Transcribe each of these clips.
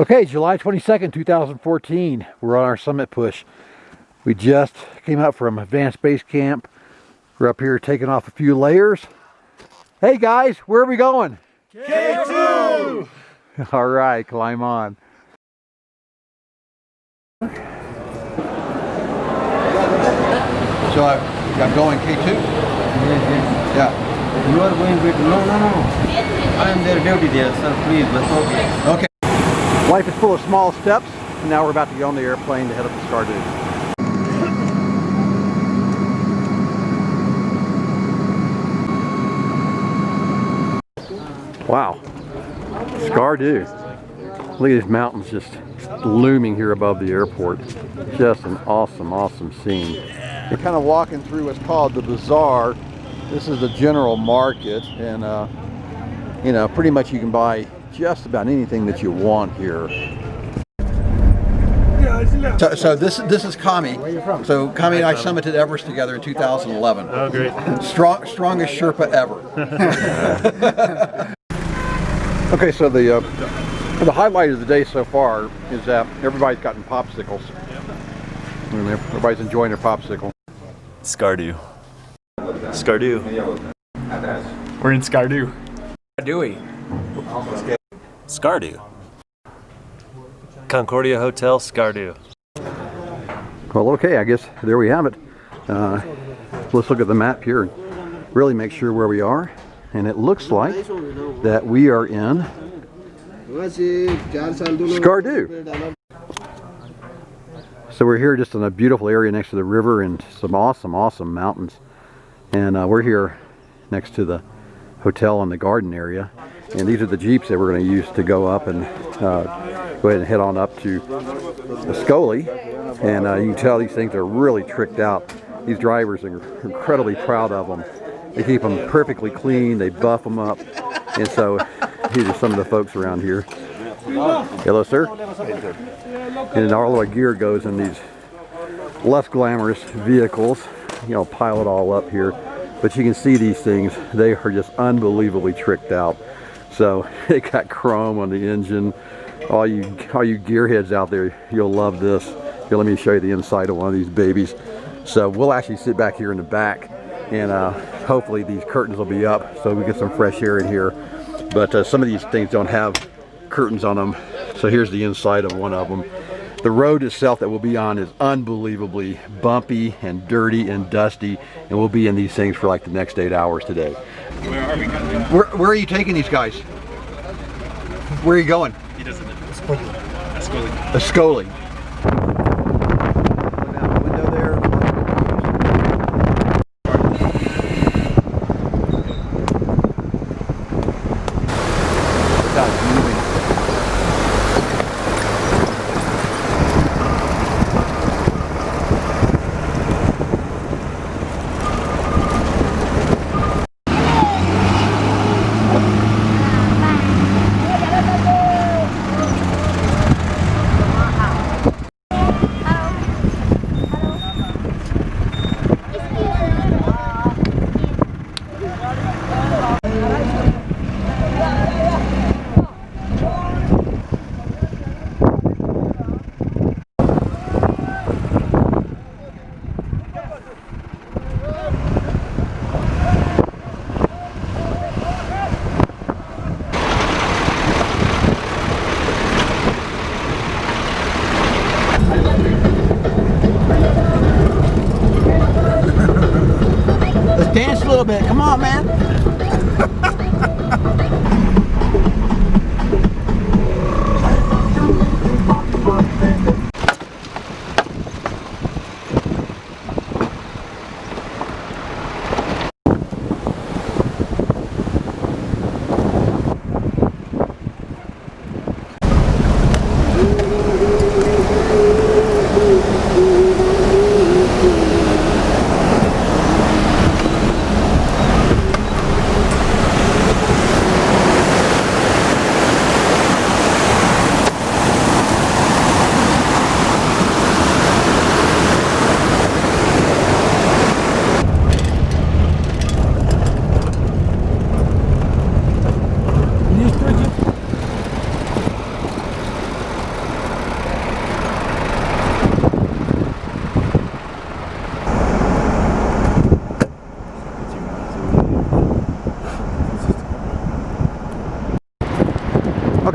Okay, July 22nd, 2014. We're on our summit push. We just came out from advanced base camp. We're up here taking off a few layers. Hey guys, where are we going? K2! All right, climb on. So I'm going K2? Yes. Yeah. You are going with... No. I am their duty there, sir. Please, let's go. Okay. Life is full of small steps, and now we're about to get on the airplane to head up to Skardu. Wow. Skardu. Look at these mountains just looming here above the airport. Just an awesome, awesome scene. You're kind of walking through what's called the bazaar. This is the general market, and you know, pretty much you can buy just about anything that you want here. So this is Kami. Where are you from? So Kami and I summited Everest together in 2011. Oh, great. Strongest Sherpa ever. Okay, so the highlight of the day so far is that everybody's gotten popsicles. And everybody's enjoying their popsicle. Skardu. Skardu. We're in Skardu. Skardu. Concordia Hotel, Skardu. Well, okay, I guess there we have it. Let's look at the map here and really make sure where we are. And it looks like that we are in Skardu. So we're here just in a beautiful area next to the river and some awesome mountains. And we're here next to the hotel in the garden area. And these are the jeeps that we're going to use to go up and go ahead and head on up to the Skoli. And you can tell these things are really tricked out. These drivers are incredibly proud of them. They keep them perfectly clean, they buff them up. And so these are some of the folks around here. Hello, sir. And all our gear goes in these less glamorous vehicles. You know, pile it all up here. But you can see these things, they are just unbelievably tricked out. So they got chrome on the engine. All you gearheads out there, you'll love this. Here, let me show you the inside of one of these babies. So we'll actually sit back here in the back, and hopefully these curtains will be up so we get some fresh air in here. But some of these things don't have curtains on them. So here's the inside of one of them. The road itself that we'll be on is unbelievably bumpy and dirty and dusty, and we'll be in these things for like the next 8 hours today. Where are we going? Where are you taking these guys? Where are you going? He doesn't know. Ascoli. Ascoli. Look out the window there. Look how it's moving. Dance a little bit. Come on, man.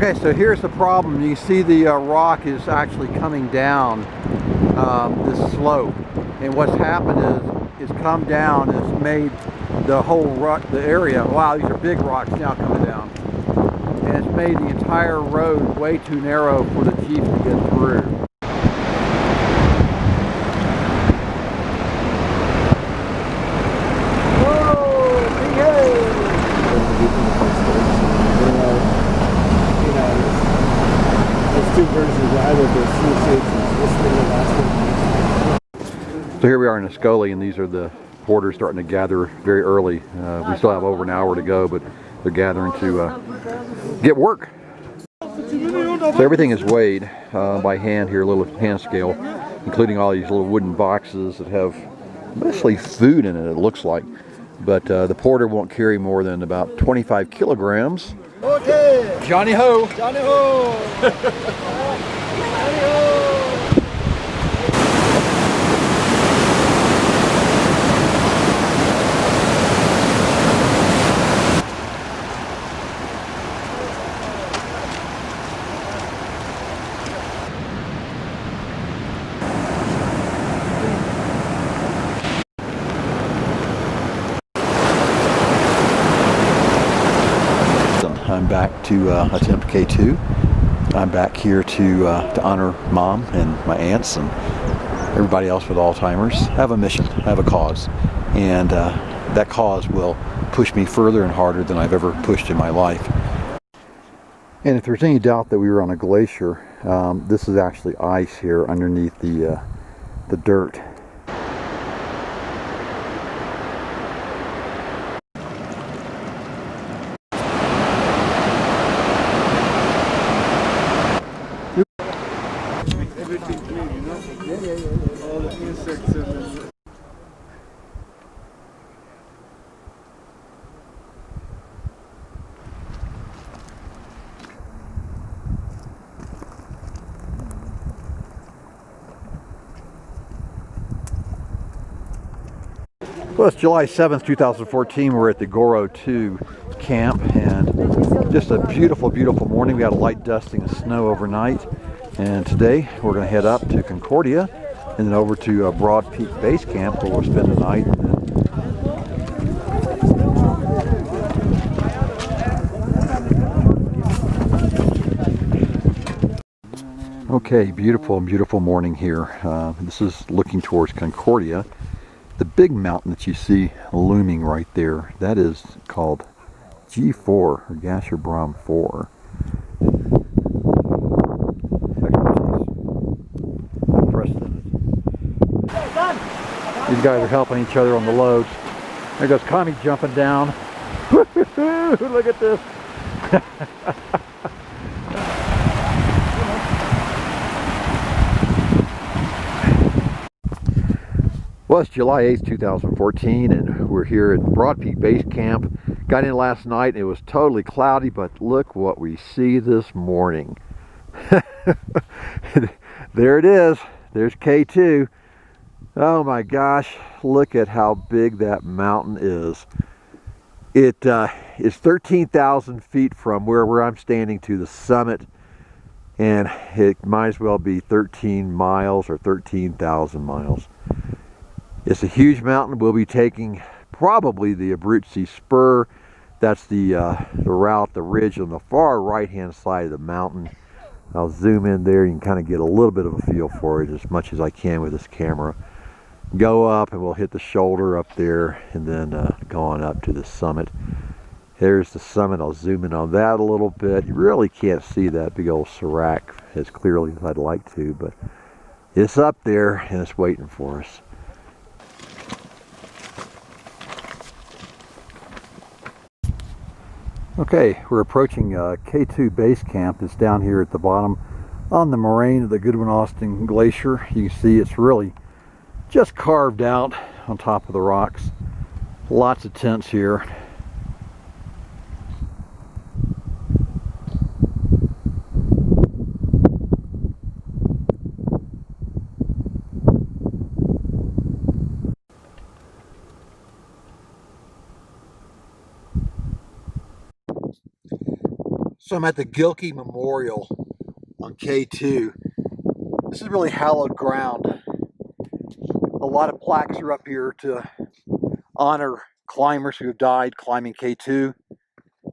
Okay, so here's the problem. You can see the rock is actually coming down this slope, and what's happened is it's come down. It's made the whole the area. Wow, these are big rocks now coming down, and it's made the entire road way too narrow for the Jeeps to get through. So here we are in Ascoli, and these are the porters starting to gather very early. We still have over an hour to go, but they're gathering to get work. So everything is weighed by hand here, a little hand scale, including all these little wooden boxes that have mostly food in it, it looks like. But the porter won't carry more than about 25 kilograms. Okay. Johnny ho! Johnny ho! Johnny ho! I'm back to attempt K2. I'm back here to honor Mom and my aunts and everybody else with Alzheimer's. I have a mission, I have a cause, and that cause will push me further and harder than I've ever pushed in my life. And if there's any doubt that we were on a glacier, this is actually ice here underneath the dirt. Everything clean, you know? Yeah. All the insects and Well, it's July 7th, 2014. We're at the Goro 2 camp, and just a beautiful, beautiful morning. We had a light dusting of snow overnight, and today we're going to head up to Concordia and then over to Broad Peak Base Camp, where we'll spend the night. Okay, beautiful, beautiful morning here. This is looking towards Concordia. The big mountain that you see looming right there, that is called G4, or Gasherbrum 4. These guys are helping each other on the loads. There goes Connie jumping down. Look at this. Well, it's July 8th, 2014, and we're here at Broad Peak Base Camp. Got in last night and it was totally cloudy, but look what we see this morning. There it is. There's K2. Oh my gosh, look at how big that mountain is. It is 13,000 feet from where I'm standing to the summit, and it might as well be 13 miles or 13,000 miles. It's a huge mountain. We'll be taking probably the Abruzzi Spur. That's the route, the ridge on the far right-hand side of the mountain. I'll zoom in there. You can kind of get a little bit of a feel for it as much as I can with this camera. Go up and we'll hit the shoulder up there, and then go on up to the summit. There's the summit. I'll zoom in on that a little bit. You really can't see that big old Serac as clearly as I'd like to, but it's up there and it's waiting for us. Okay, we're approaching K2 Base Camp. It's down here at the bottom on the moraine of the Goodwin-Austen Glacier. You can see it's really just carved out on top of the rocks. Lots of tents here. So I'm at the Gilkey Memorial on K2. This is really hallowed ground. A lot of plaques are up here to honor climbers who have died climbing K2.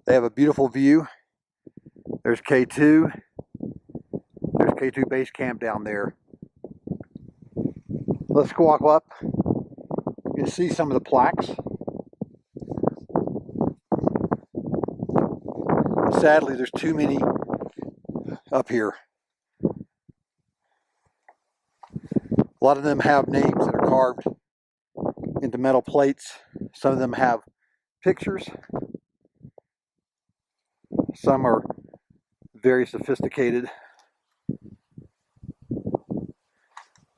They have a beautiful view. There's K2. There's K2 base camp down there. Let's walk up. You can see some of the plaques. Sadly, there's too many up here. A lot of them have names that are carved into metal plates. Some of them have pictures. Some are very sophisticated.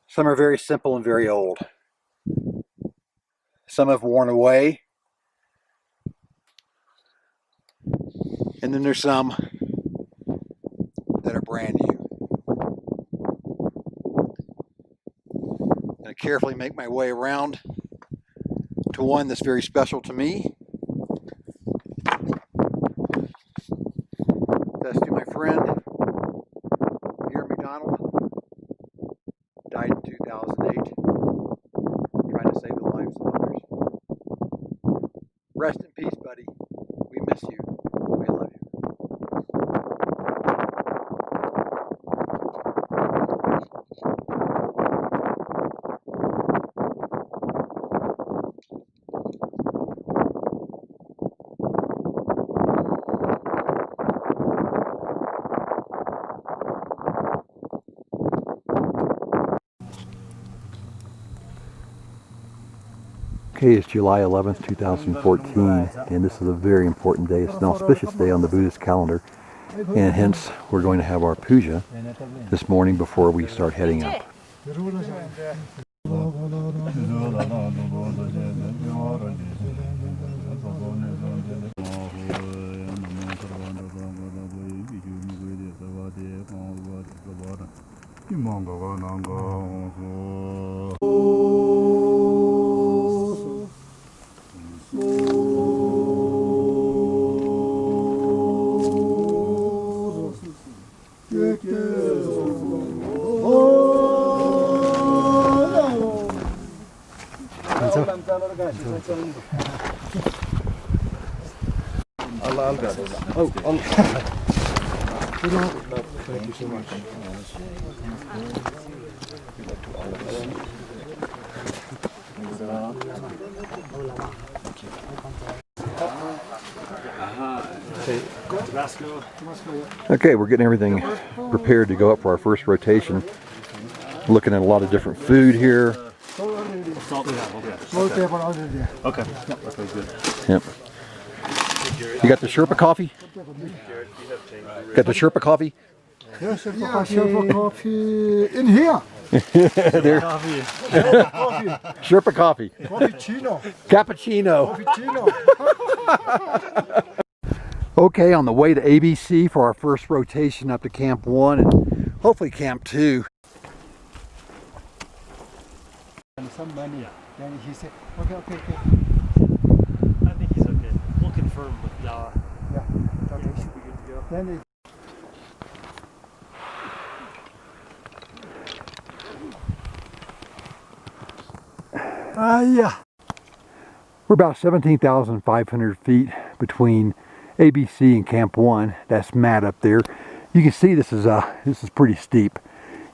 Some are very simple and very old. Some have worn away. And then there's some that are brand new. I'm going to carefully make my way around to one that's very special to me. That's to my friend here, McDonald. Died in 2008, trying to save the lives of others. Rest in peace, buddy. We miss you. We love you. Okay, it's July 11th, 2014, and this is a very important day. It's an auspicious day on the Buddhist calendar, and hence we're going to have our puja this morning before we start heading up. Thank you so much. Okay, we're getting everything prepared to go up for our first rotation. Looking at a lot of different food here. Okay. That's good. Yep. You got the Sherpa coffee? Got the Sherpa coffee? Yes, Sherpa coffee in here. There. Sherpa coffee. Cappuccino. Cappuccino. Cappuccino. Okay, on the way to ABC for our first rotation up to Camp 1 and hopefully Camp 2. And some money. Then he said, okay. I think he's okay. We'll confirm with Yawa. Yeah. Okay, he should be good to go. Then yeah. We're about 17,500 feet between ABC and Camp 1. That's Matt up there. You can see this is pretty steep,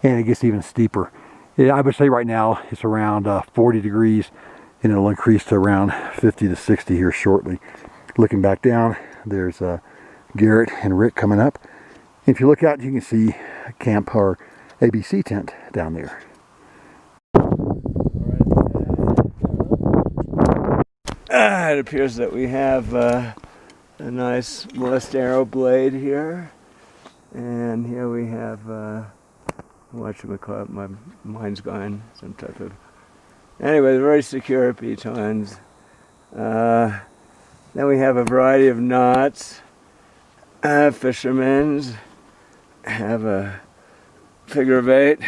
and it gets even steeper. I would say right now it's around 40 degrees, and it'll increase to around 50 to 60 here shortly. Looking back down, there's Garrett and Rick coming up. If you look out, you can see Camp or ABC tent down there. It appears that we have a nice molest arrow blade here, and here we have whatchamacallit, my mind's gone, some type of, anyway, very secure pitons. Then we have a variety of knots. Fishermen's have a figure of 8,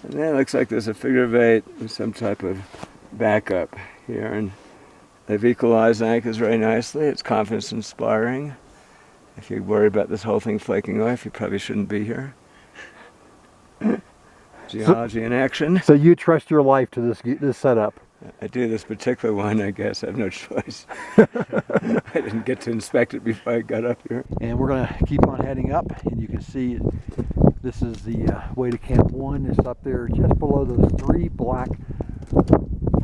and then it looks like there's a figure of 8 with some type of backup here, and they've equalized anchors very nicely. It's confidence inspiring. If you worry about this whole thing flaking off, you probably shouldn't be here. Geology in action. So you trust your life to this setup? I do this particular one, I guess. I have no choice. I didn't get to inspect it before I got up here. And we're going to keep on heading up, and you can see this is the way to Camp 1. It's up there just below those 3 black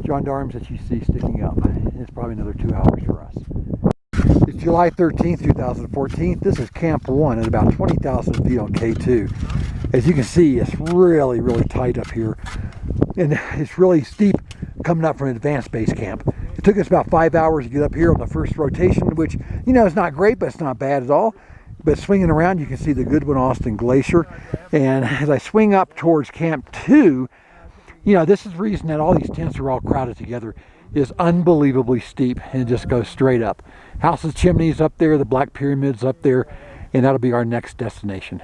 gendarmes that you see sticking up. It's probably another 2 hours for us. It's July 13th, 2014. This is Camp 1 at about 20,000 feet on K2. As you can see, it's really, really tight up here. And it's really steep coming up from an advanced base camp. It took us about 5 hours to get up here on the first rotation, which, you know, is not great, but it's not bad at all. But swinging around, you can see the Goodwin-Austen Glacier. And as I swing up towards Camp 2, you know, this is the reason that all these tents are all crowded together. Is unbelievably steep and it just goes straight up. House's Chimney's up there, the Black Pyramid's up there, and that'll be our next destination.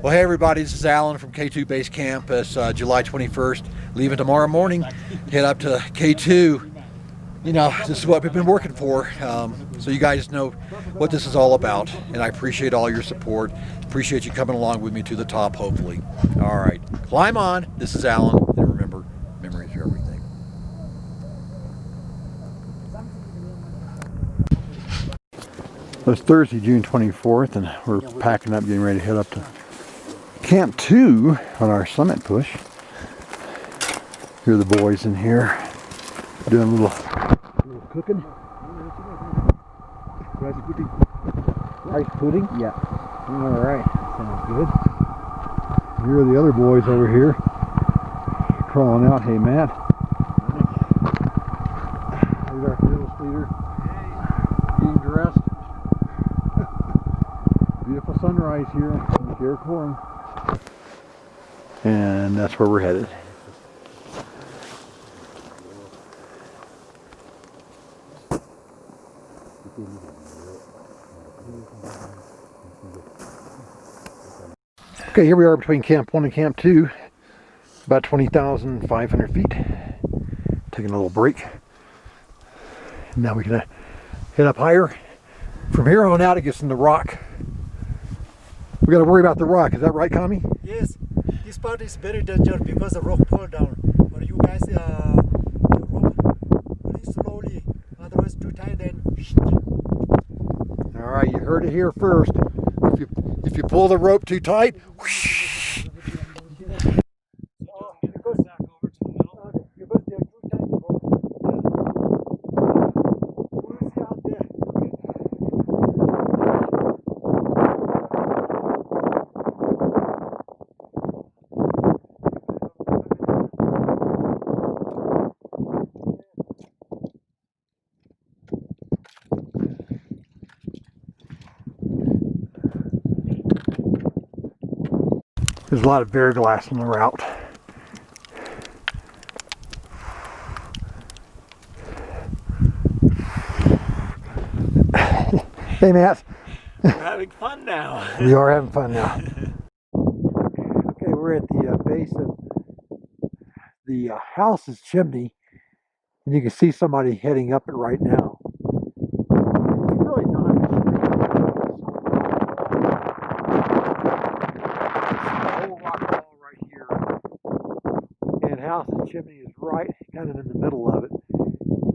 Well, hey everybody, this is Alan from K2 Base Camp. It's July 21st, leaving tomorrow morning, head up to K2. You know, this is what we've been working for, so you guys know what this is all about, and I appreciate all your support. Appreciate you coming along with me to the top, hopefully. All right, climb on. This is Alan, and remember, memories are everything. It's Thursday, June 24th, and we're packing up, getting ready to head up to Camp 2 on our summit push. Here are the boys in here doing a little cooking. Rice pudding. Rice pudding? Yeah. All right, sounds good. Here are the other boys over here crawling out. Hey, Matt. There's our fearless leader getting dressed. Beautiful sunrise here in Karakorum. And that's where we're headed. Okay, here we are between Camp 1 and Camp 2, about 20,500 feet. Taking a little break. Now we're gonna head up higher. From here on out, it gets in the rock. We got to worry about the rock. Is that right, Kami? Yes, this part is very dangerous because the rock fall down. But you guys, the rope really slowly. Otherwise, too tight, then. All right, you heard it here first. If you pull the rope too tight, whoosh. There's a lot of bear glass on the route. Hey, Matt. We're having fun now. We are having fun now. Okay, we're at the base of the house's chimney, and you can see somebody heading up it right now. It's really not a whole rock wall right here, and house's chimney is right kind of in the middle of it,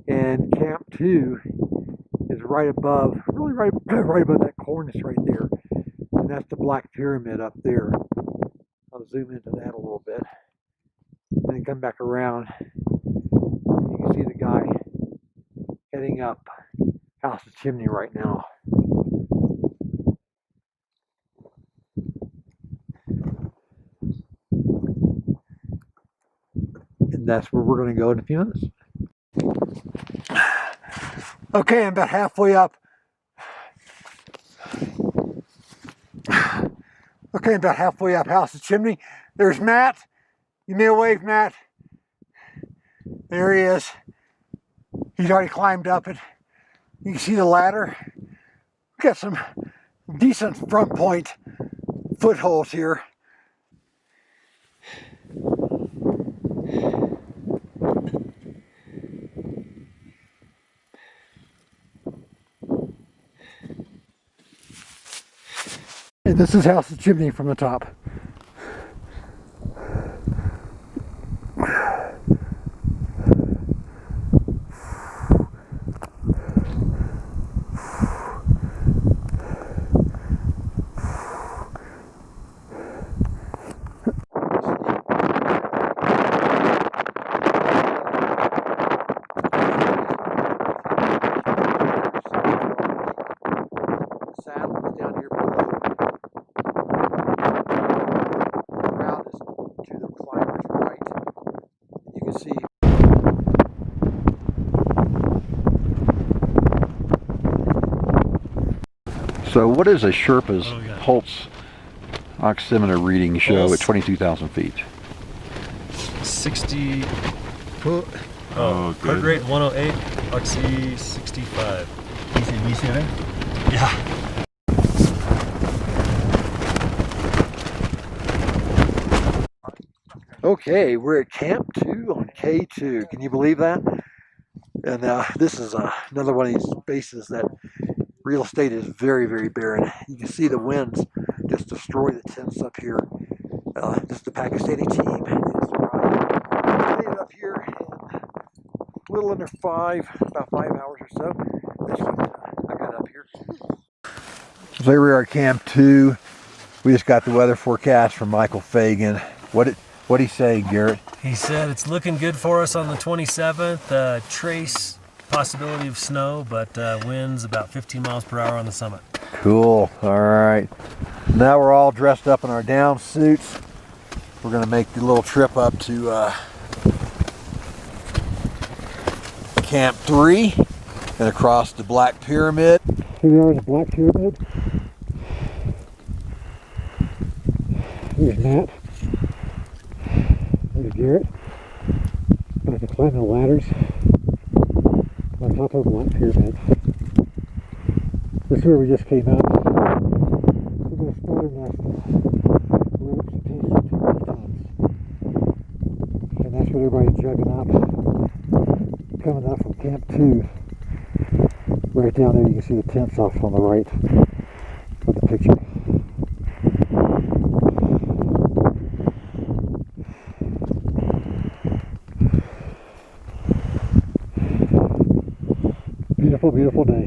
and Camp 2 is right above, really right above that cornice right there, and that's the Black Pyramid up there. I'll zoom into that a little bit, and then come back around. You can see the guy heading up house's chimney right now. that's where we're going to go in a few minutes. Okay, I'm about halfway up. Okay, about halfway up House's chimney. There's Matt. Give me a wave, Matt. There he is. He's already climbed up it. You can see the ladder. Got some decent front point footholds here. And this is House's chimney from the top. So what is a Sherpa's pulse oximeter reading show at 22,000 feet? 60. Heart rate 108. Oxy 65. Yeah. Okay, we're at Camp 2 on K2. Can you believe that? And this is another one of these bases that real estate is very, very barren. You can see the winds just destroy the tents up here. This is the Pakistani team. They just arrived. Made it up here in a little under about 5 hours or so. I got up here. So here we are at Camp 2. We just got the weather forecast from Michael Fagan. What'd he say, Garrett? He said it's looking good for us on the 27th. Trace possibility of snow, but winds about 15 miles per hour on the summit. Cool. All right. Now we're all dressed up in our down suits. We're going to make the little trip up to Camp 3 and across the Black Pyramid. Here we are in the Black Pyramid. Here's Matt. There's Garrett. About to climb the ladders on top of the Black Pyramid. This is where we just came out. We're going to start a nest of ropes and pieces to pitons. And that's where everybody's jugging up. Coming up from Camp 2. Right down there you can see the tents off on the right of the picture. Beautiful, beautiful day.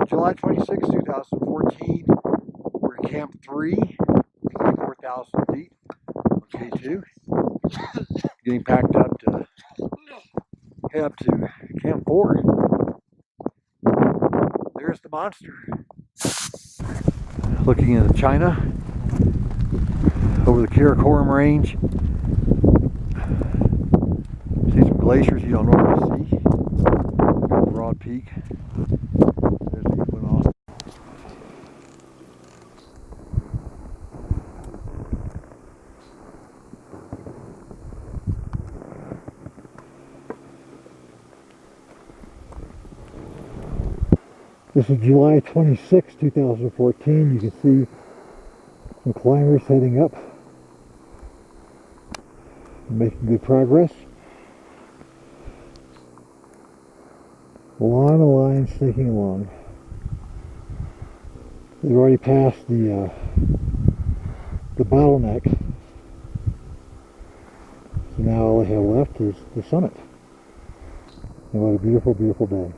July 26, 2014. We're at Camp 3, 84,000 feet. Okay, 2. Getting packed up to head up to Camp 4. There's the monster. Looking into China, over the Karakorum range. See some glaciers you don't normally see. Got a broad peak. There's a good one off. This is July 26, 2014. You can see some climbers heading up, making good progress. A line of lines sneaking along. They've already passed the bottleneck. So now all they have left is the summit. And what a beautiful, beautiful day.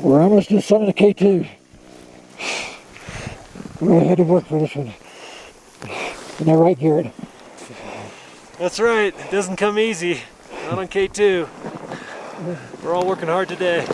We're almost to the summit of K2. We had to work for this one. Isn't that right, Garrett? That's right. It doesn't come easy. Not on K2. We're all working hard today.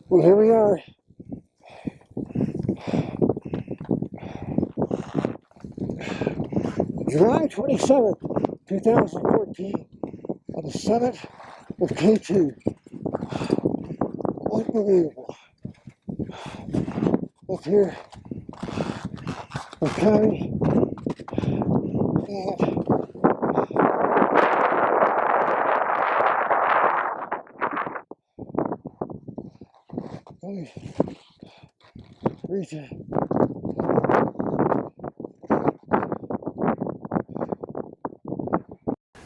Well, here we are. July 27th, 2014, on the summit of K2. Unbelievable. Up here, I'm coming, and let me reach it.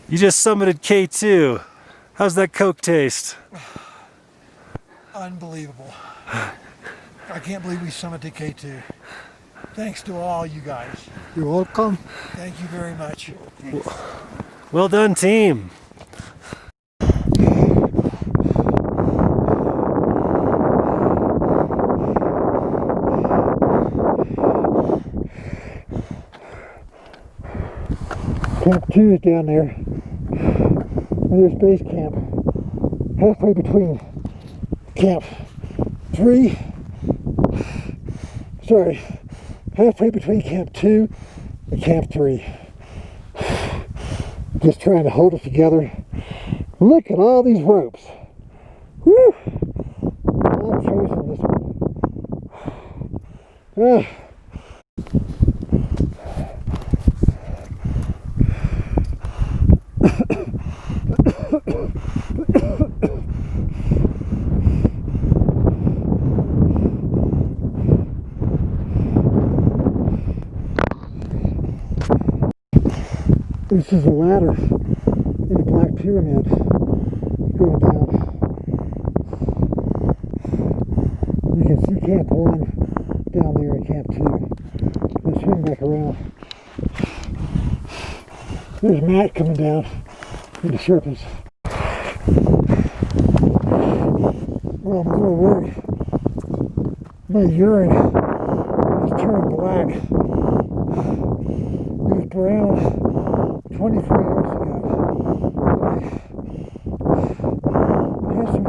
You just summited K2. How's that Coke taste? Unbelievable. I can't believe we summited K2. Thanks to all you guys. You're welcome. Thank you very much. Well done, team. Camp 2 is down there. And there's base camp. Halfway between Camp 3. Sorry. Halfway between Camp 2 and Camp 3. Just trying to hold it together. Look at all these ropes. Whew! I've chosen this one. This is a ladder in a black pyramid going down. You can see Camp 1 down there and Camp 2. Let's swing back around. There's Matt coming down in the Sherpas. Well, I'm a little worried. My urine is turning black. It was brown 24 hours ago. I had some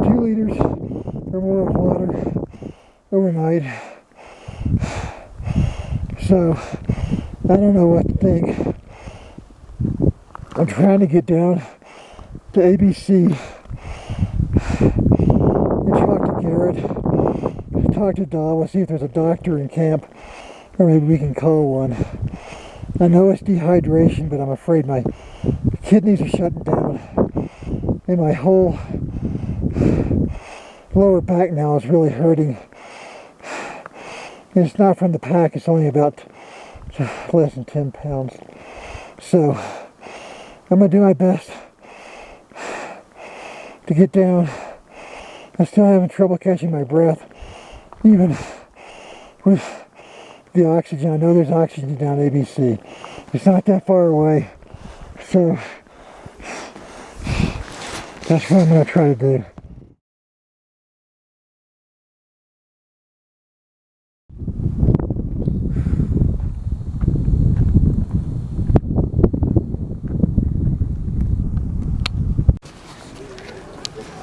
2 liters or more of water overnight. So, I don't know what to think. I'm trying to get down to ABC and talk to Garrett, talk to Don, we'll see if there's a doctor in camp, or maybe we can call one. I know it's dehydration, but I'm afraid my kidneys are shutting down, and my whole lower back now is really hurting. And it's not from the pack, it's only about less than 10 pounds. So, I'm going to do my best to get down. I'm still having trouble catching my breath, even with the oxygen. I know there's oxygen down ABC. It's not that far away. So that's what I'm going to try to do.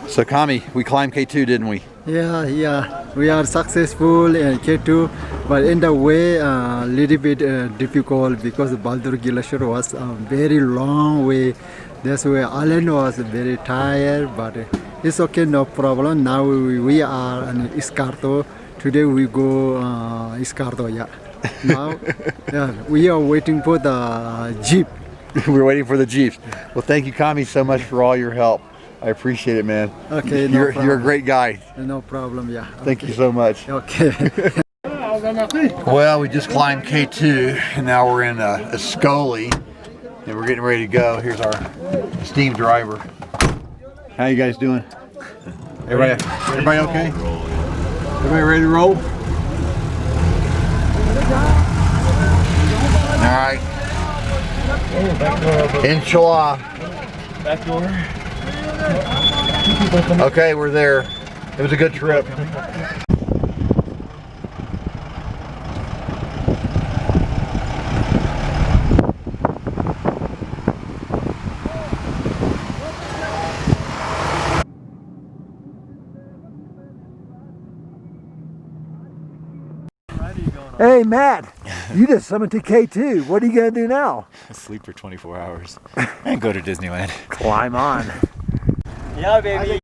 So Kami, we climbed K2, didn't we? Yeah, we are successful in K2, but in the way little bit difficult because the Baltoro Glacier was a very long way. That's why Alan was very tired, but it's okay, no problem. Now we are in Skardu. Today we go Skardu, yeah. Now yeah, we are waiting for the jeep. We're waiting for the jeeps. Well, thank you, Kami, so much for all your help. I appreciate it, man. Okay, no You're a great guy. No problem, yeah. Thank you so much. Okay. Well, we just climbed K2, and now we're in Ascoli, and we're getting ready to go. Here's our esteemed driver. How you guys doing? Everybody okay? Everybody ready to roll? All right. Inshallah. Back door. Okay, we're there. It was a good trip. Hey Matt, you just summited to K2. What are you going to do now? Sleep for 24 hours and go to Disneyland. Climb on. Yeah, baby.